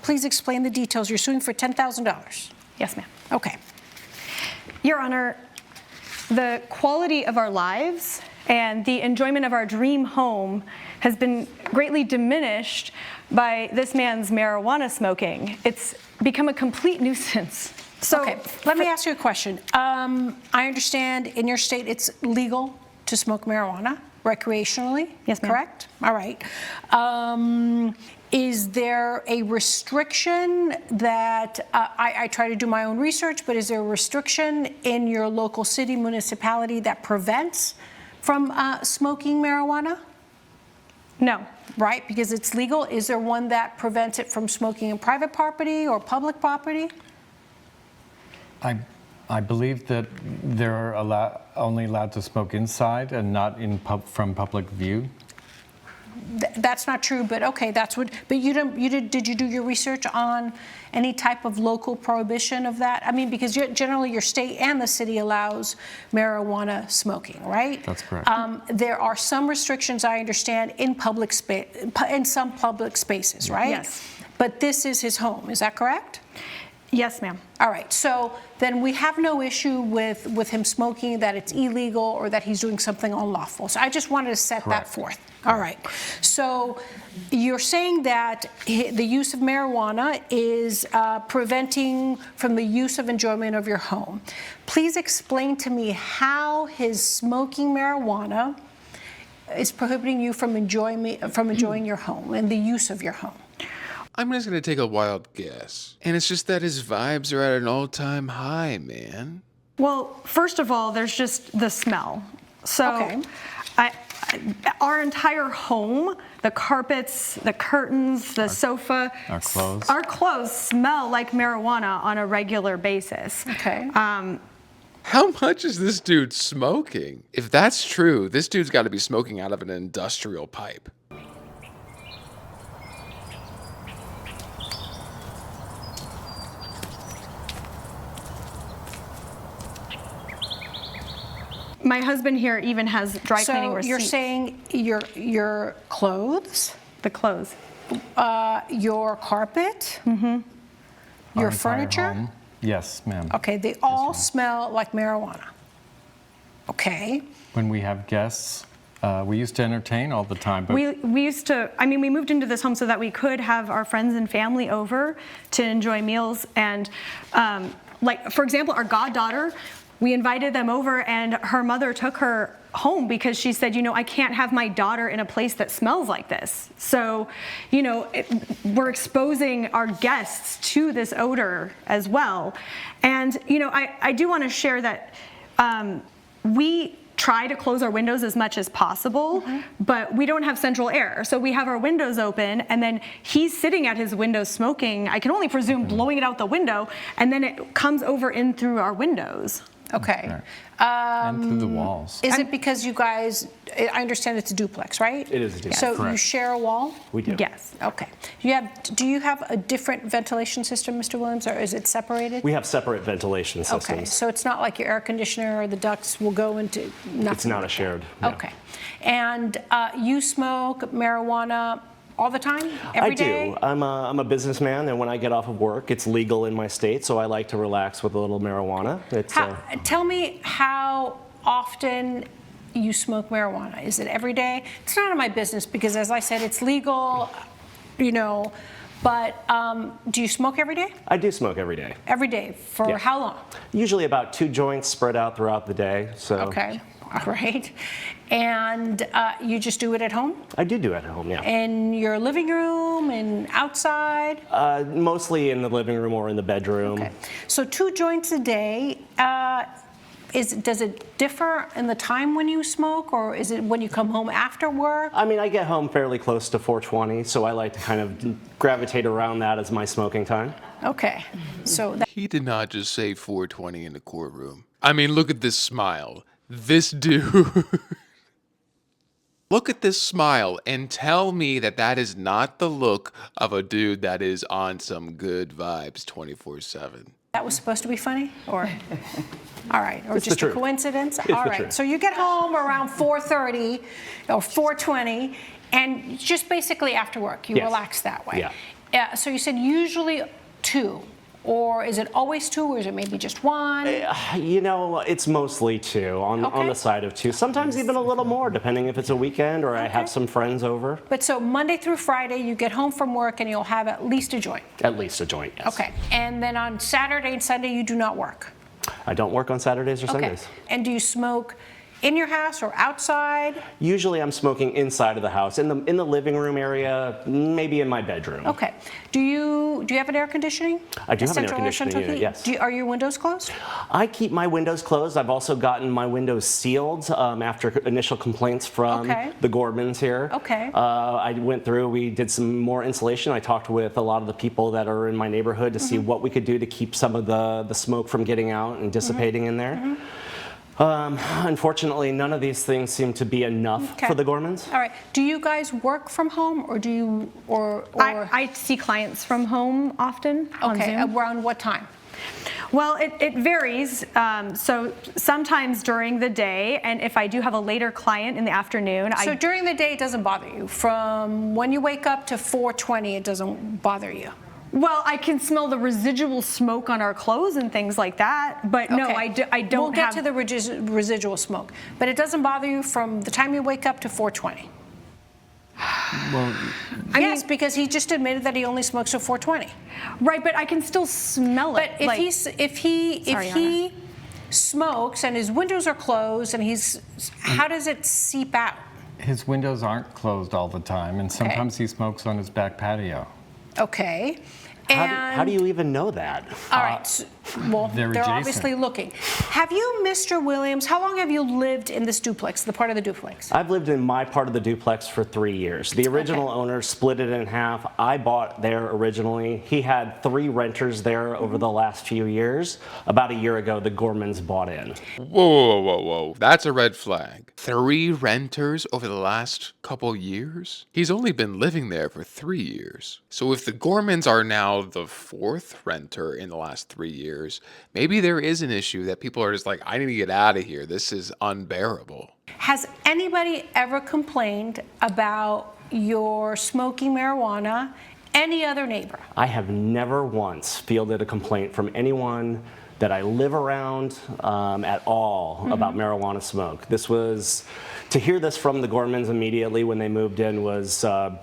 please explain the details. You're suing for $10,000. Yes, ma'am. Okay. Your Honor, the quality of our lives and the enjoyment of our dream home has been greatly diminished by this man's marijuana smoking. It's become a complete nuisance. So, okay, let me ask you a question. I understand in your state it's legal to smoke marijuana recreationally? Yes, ma'am. Correct? All right. Is there a restriction that, I try to do my own research, but is there a restriction in your local city municipality that prevents from smoking marijuana? No. Right, because it's legal. Is there one that prevents it from smoking in private property or public property? I believe that they're only allowed to smoke inside and not from public view. That's not true, but okay, that's what. But did you do your research on any type of local prohibition of that? I mean, because generally your state and the city allows marijuana smoking, right? That's correct. There are some restrictions, I understand, in some public spaces, right? Yes. But this is his home. Is that correct? Yes, ma'am. All right, so then we have no issue with him smoking, that it's illegal or that he's doing something unlawful. So I just wanted to set that forth. All right, so you're saying that the use of marijuana is preventing from the use of enjoyment of your home. Please explain to me how his smoking marijuana is prohibiting you from enjoying your home and the use of your home. I'm just going to take a wild guess. And it's just that his vibes are at an all-time high, man. Well, first of all, there's just the smell. So Okay. Our entire home, the carpets, the curtains, the sofa, Our clothes smell like marijuana on a regular basis. Okay. How much is this dude smoking? If that's true, this dude's got to be smoking out of an industrial pipe. My husband here even has dry cleaning So receipts. you're saying your clothes, The clothes. your carpet, your Our entire furniture? home. Yes, ma'am. Okay, they all smell like marijuana. Okay. When we have guests, we used to entertain all the time, but We used to, we moved into this home so that we could have our friends and family over to enjoy meals. And for example, our goddaughter, we invited them over and her mother took her home because she said, I can't have my daughter in a place that smells like this. So, we're exposing our guests to this odor as well. And, I do want to share that we try to close our windows as much as possible, but we don't have central air. So we have our windows open and then he's sitting at his window smoking, I can only presume blowing it out the window, and then it comes over in through our windows. Okay. and through the walls. Is it because you guys, I understand it's a duplex, right? It is a duplex. So you Correct. share a wall? We do. Yes. Okay. Do you have a different ventilation system, Mr. Williams, or is it separated? We have separate ventilation systems. Okay, so it's not like your air conditioner or the ducts will go into nothing? It's not a like shared. that. No. Okay. And you smoke marijuana all the time? Every day? I do. I'm a businessman, and when I get off of work, it's legal in my state, so I like to relax with a little marijuana. It's Tell me how often you smoke marijuana. Is it every day? It's none of my business because, as I said, it's legal, but do you smoke every day? I do smoke every day. Every day. For Yeah. how long? Usually about 2 joints spread out throughout the day. So Okay. All right. And you just do it at home? I do it at home, yeah. In your living room and outside? Mostly in the living room or in the bedroom. Okay. So 2 joints a day. Does it differ in the time when you smoke, or is it when you come home after work? I get home fairly close to 4:20, so I like to kind of gravitate around that as my smoking time. Okay. So He did not just say 420 in the courtroom. Look at this smile. This dude. Look at this smile and tell me that that is not the look of a dude that is on some good vibes 24/7. that was supposed to be funny, or? All right, or It's the just a truth. coincidence? It's All the right, truth. so you get home around 4:30 or 4:20, and just basically after work, you Yes. relax that way. Yeah. Yeah, so you said usually 2, or is it always 2, or is it maybe just 1? You know, it's mostly 2 on Okay. the side of 2. Sometimes even a little more, depending if it's a weekend or I have some friends over. But so Monday through Friday, you get home from work and you'll have at least a joint. At least a joint, yes. Okay, and then on Saturday and Sunday, you do not work. I don't work on Saturdays or Okay, Sundays. and do you smoke in your house or outside? Usually I'm smoking inside of the house, in the living room area, maybe in my bedroom. Okay. Do you have an air conditioning? I do A have an air central conditioning central unit, heat? yes. Are your windows closed? I keep my windows closed. I've also gotten my windows sealed after initial complaints from Okay. the Gormans here. Okay. I went through, we did some more insulation. I talked with a lot of the people that are in my neighborhood to see what we could do to keep some of the smoke from getting out and dissipating in there. Unfortunately, none of these things seem to be enough Okay. for the Gormans. All right. Do you guys work from home, or do you, or I see clients from home often on okay, Zoom. around what time? Well, it varies. So sometimes during the day, and if I do have a later client in the afternoon, So during the day, it doesn't bother you. From when you wake up to 4:20, it doesn't bother you. well, I can smell the residual smoke on our clothes and things like that. But no, Okay. I don't We'll get have. to the residual smoke, but it doesn't bother you from the time you wake up to 4:20. Well, Yes, because he just admitted that he only smokes till 4:20. Right, but I can still smell But it. if like, he smokes and his windows are closed and how does it seep out? his windows aren't closed all the time, and sometimes he smokes on his back patio. Okay. How do you even know that? All right. Well, They're they're adjacent. obviously looking. Have you, Mr. Williams, how long have you lived in this duplex, the part of the duplex? I've lived in my part of the duplex for 3 years. The original owner split it in half. I bought there originally. He had 3 renters there over the last few years. About a year ago, the Gormans bought in. Whoa. That's a red flag. 3 renters over the last couple years? He's only been living there for 3 years. So if the Gormans are now the 4th renter in the last 3 years, maybe there is an issue that people are just like, I need to get out of here. This is unbearable. Has anybody ever complained about your smoking marijuana? Any other neighbor? I have never once fielded a complaint from anyone that I live around at all about marijuana smoke. To hear this from the Gormans immediately when they moved in was a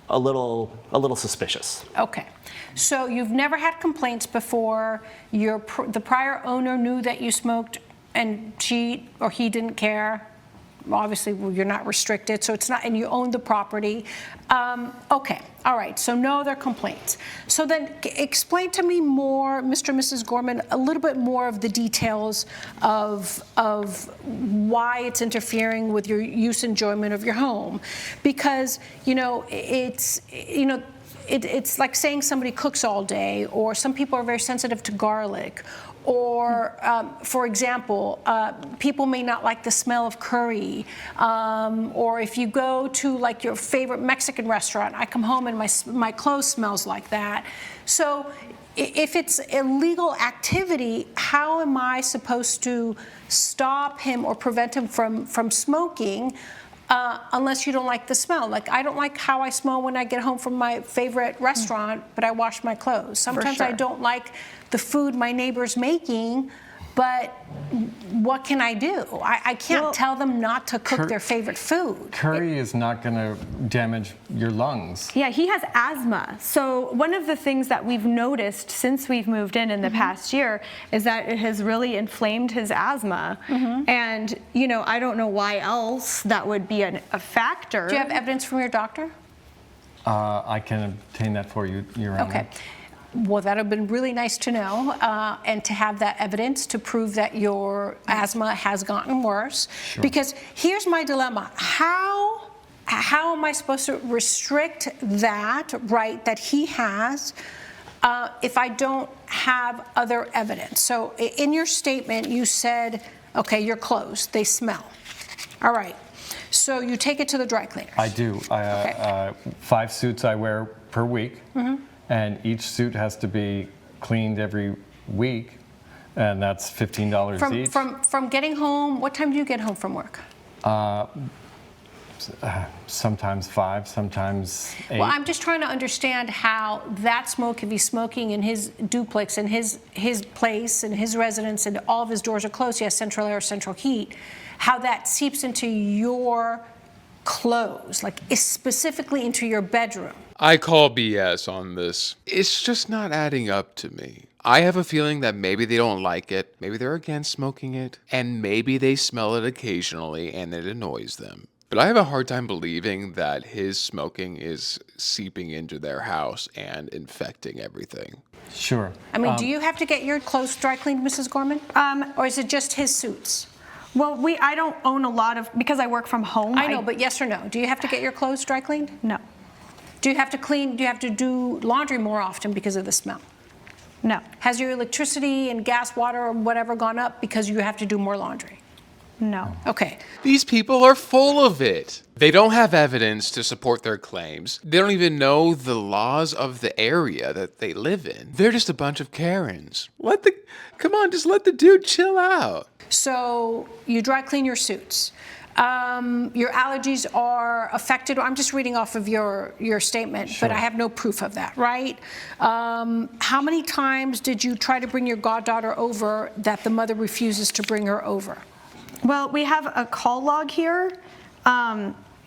little suspicious. Okay. So you've never had complaints before. The prior owner knew that you smoked and she or he didn't care. Obviously, you're not restricted, so it's not, and you own the property. Okay, all right, so no other complaints. So then explain to me more, Mr. and Mrs. Gorman, a little bit more of the details of why it's interfering with your use enjoyment of your home. Because, it's like saying somebody cooks all day, or some people are very sensitive to garlic, or, for example, people may not like the smell of curry, or if you go to like your favorite Mexican restaurant, I come home and my clothes smells like that. So if it's illegal activity, how am I supposed to stop him or prevent him from smoking? Unless you don't like the smell. Like, I don't like how I smell when I get home from my favorite restaurant, but I wash my clothes. Sometimes I sure. don't like the food my neighbor's making, but what can I do? I can't tell them not to cook their favorite food. Curry is not going to damage your lungs. Yeah, he has asthma. So one of the things that we've noticed since we've moved in the past year is that it has really inflamed his asthma. And, I don't know why else that would be a factor. Do you have evidence from your doctor? I can obtain that for you, Your Honor. Okay. Well, that would have been really nice to know, and to have that evidence to prove that your asthma has gotten worse. Sure. Because here's my dilemma. How am I supposed to restrict that right that he has if I don't have other evidence? So in your statement, you said, okay, your clothes, they smell. All right. So you take it to the dry cleaners. I do. 5 suits I wear per week, and each suit has to be cleaned every week, and that's $15 each. From getting home, what time do you get home from work? sometimes 5, sometimes 8. Well, I'm just trying to understand how that smoke, if he's smoking in his duplex, in his place, in his residence, and all of his doors are closed, he has central air, central heat, how that seeps into your clothes, like specifically into your bedroom. I call BS on this. It's just not adding up to me. I have a feeling that maybe they don't like it, maybe they're against smoking it, and maybe they smell it occasionally and it annoys them. But I have a hard time believing that his smoking is seeping into their house and infecting everything. Sure. I mean, do you have to get your clothes dry cleaned, Mrs. Gorman? Or is it just his suits? Well, I don't own a lot of, because I work from home. I know, but yes or no? Do you have to get your clothes dry cleaned? No, Do you have to do laundry more often because of the smell? no, Has your electricity and gas, water, or whatever gone up because you have to do more laundry? no. Okay. These people are full of it. They don't have evidence to support their claims. They don't even know the laws of the area that they live in. They're just a bunch of Karens. Come on, just let the dude chill out. So you dry clean your suits. Your allergies are affected. I'm just reading off of your statement, but I have no proof of that, right? How many times did you try to bring your goddaughter over that the mother refuses to bring her over? Well, we have a call log here,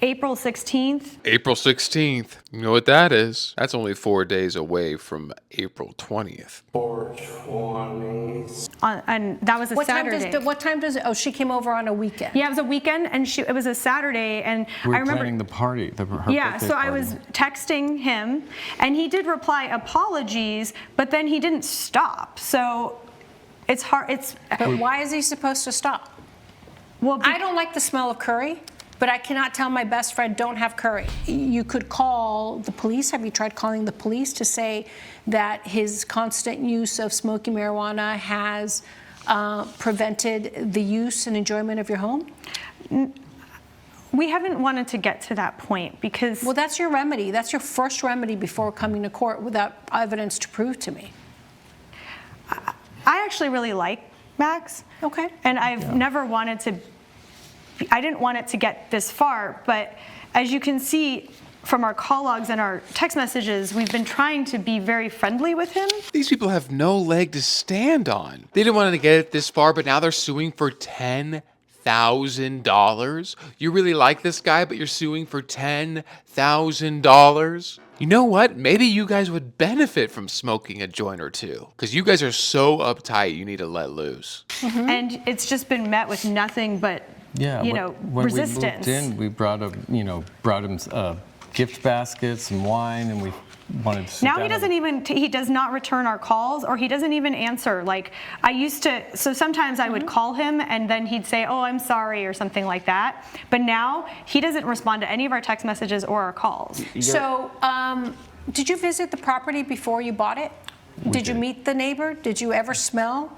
April 16th. April 16th. You know what that is? That's only 4 days away from April 20th. 420. And that was a Saturday. What time does it? Oh, she came over on a weekend. Yeah, it was a weekend, and it was a Saturday, and We were I remember. planning the party. Her Yeah, birthday so I party. was texting him, and he did reply apologies, but then he didn't stop. So it's hard. But why is he supposed to stop? Well, I don't like the smell of curry, but I cannot tell my best friend don't have curry. You could call the police. Have you tried calling the police to say that his constant use of smoking marijuana has prevented the use and enjoyment of your home? we haven't wanted to get to that point because. Well, that's your remedy. That's your first remedy before coming to court without evidence to prove to me. I actually really like Max. Okay. And I've never wanted to, I didn't want it to get this far, but as you can see from our call logs and our text messages, we've been trying to be very friendly with him. These people have no leg to stand on. They didn't want to get it this far, but now they're suing for $10,000. You really like this guy, but you're suing for $10,000? You know what? Maybe you guys would benefit from smoking a joint or two, because you guys are so uptight, you need to let loose. Mm-hmm. And it's just been met with nothing but, when resistance. we moved in, we brought him gift baskets and wine, and we wanted to sit Now down he doesn't even, he does not return our calls, or he doesn't even answer. Like I used to, so sometimes I would call him and then he'd say, oh, I'm sorry, or something like that. But now he doesn't respond to any of our text messages or our calls. So, did you visit the property before you bought it? Did you meet the neighbor? Did you ever smell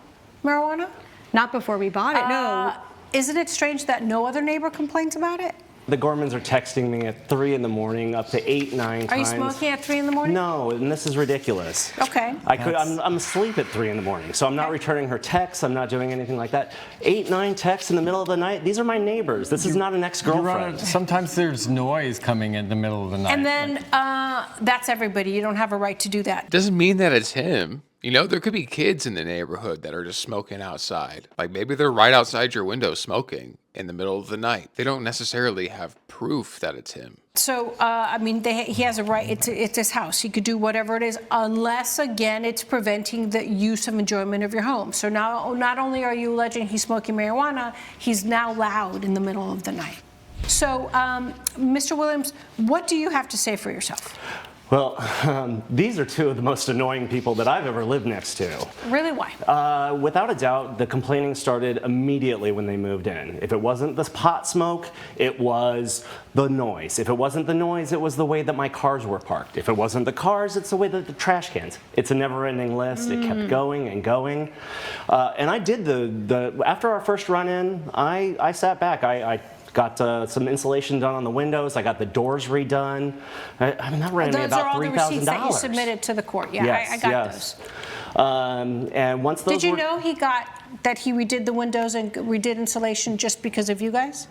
marijuana? Not before we bought it, no. Isn't it strange that no other neighbor complains about it? The Gormans are texting me at 3 in the morning, up to 8, 9 times. Are you smoking at 3 in the morning? No, and this is ridiculous. Okay. I'm asleep at 3 in the morning, so I'm not returning her texts. I'm not doing anything like that. 8, 9 texts in the middle of the night. These are my neighbors. This is not an ex-girlfriend. Sometimes there's noise coming in the middle of the night. And then that's everybody. You don't have a right to do that. Doesn't mean that it's him. You know, there could be kids in the neighborhood that are just smoking outside. Like maybe they're right outside your window smoking in the middle of the night. They don't necessarily have proof that it's him. So, he has a right. It's his house. He could do whatever it is, unless, again, it's preventing the use of enjoyment of your home. So now, not only are you alleging he's smoking marijuana, he's now loud in the middle of the night. So, Mr. Williams, what do you have to say for yourself? Well, these are two of the most annoying people that I've ever lived next to. Really, why? Without a doubt, the complaining started immediately when they moved in. If it wasn't the pot smoke, it was the noise. If it wasn't the noise, it was the way that my cars were parked. If it wasn't the cars, it's the way that the trash cans. It's a never-ending list. It kept going and going. And I did after our first run-in, I sat back. I got some insulation done on the windows. I got the doors redone. I mean, that ran me about $3,000. Those are all the receipts that you submitted to the court. Yeah, yes, I got yes. those. And once those Did you know that he redid the windows and redid insulation just because of you guys?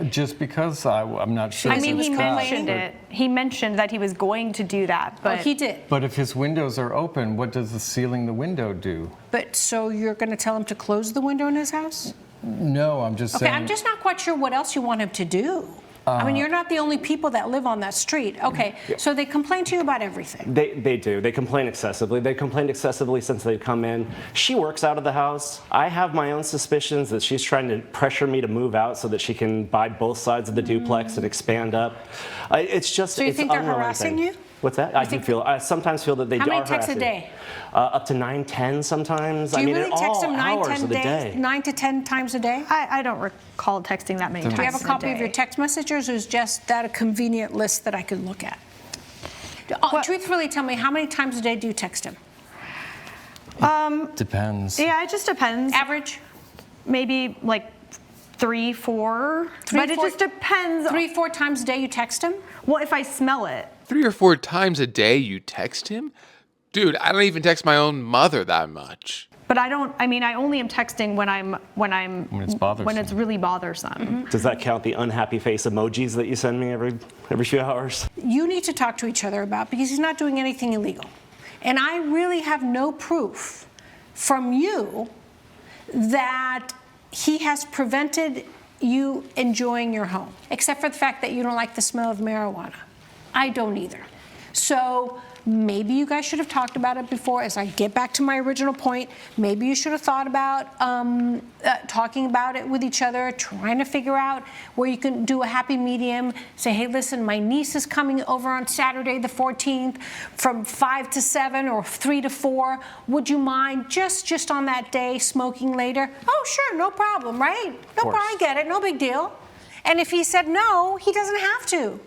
Just because I'm not sure. I mean, if he it's that. mentioned it. He mentioned that he was going to do that, but Oh, he did. But if his windows are open, what does the sealing the window do? But so you're going to tell him to close the window in his house? No, I'm just Okay, saying. I'm just not quite sure what else you want him to do. I mean, you're not the only people that live on that street. Okay, so they complain to you about everything. They do. They complain excessively. They complained excessively since they've come in. She works out of the house. I have my own suspicions that she's trying to pressure me to move out so that she can buy both sides of the duplex and expand up. It's just. So you it's think they're unrelenting. harassing you? What's that? I sometimes feel that they How are many texts a harassing. day? Up to 9, 10 sometimes. Do you I mean, really at text all him 9, hours 10 of the days, day. 9 to 10 times a day? I don't recall texting that many times. Do you have a in copy of your day. text messages, or is just that a convenient list that I could look at? Truthfully, tell me, how many times a day do you text him? Depends. Yeah, it just depends. Average? Maybe like 3, 4. Three, but it four- just depends. 3, 4 times a day you text him? Well, if I smell it. 3 or 4 times a day you text him? Dude, I don't even text my own mother that much. But I don't. I mean, I only am texting when it's bothersome. when it's really bothersome. Does that count the unhappy face emojis that you send me every few hours? You need to talk to each other about, because he's not doing anything illegal. And I really have no proof from you that he has prevented you enjoying your home, except for the fact that you don't like the smell of marijuana. I don't either. So maybe you guys should have talked about it before. As I get back to my original point, maybe you should have thought about talking about it with each other, trying to figure out where you can do a happy medium. Say, hey, listen, my niece is coming over on Saturday the 14th from 5 to 7 or 3 to 4. Would you mind just on that day smoking later? Oh, sure, no problem, right? No problem, I get it, no big deal. And if he said no, he doesn't have to.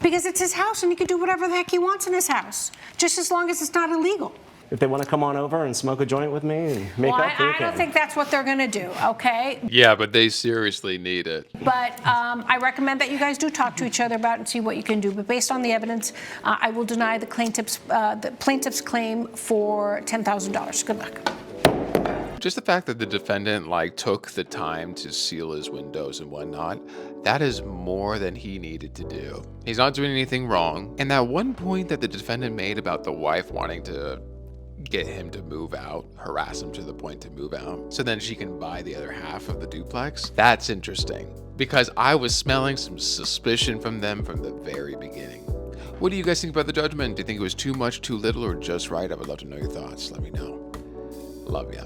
Because it's his house and he can do whatever the heck he wants in his house, just as long as it's not illegal. If they want to come on over and smoke a joint with me and make Well, up, they I can. don't think that's what they're going to do, okay? Yeah, but they seriously need it. But I recommend that you guys do talk to each other about it and see what you can do. But based on the evidence, I will deny the plaintiff's claim for $10,000. Good luck. Just the fact that the defendant took the time to seal his windows and whatnot, that is more than he needed to do. He's not doing anything wrong. And that one point that the defendant made about the wife wanting to get him to move out, harass him to the point to move out, so then she can buy the other half of the duplex, that's interesting. Because I was smelling some suspicion from them from the very beginning. What do you guys think about the judgment? Do you think it was too much, too little, or just right? I would love to know your thoughts. Let me know. Love ya.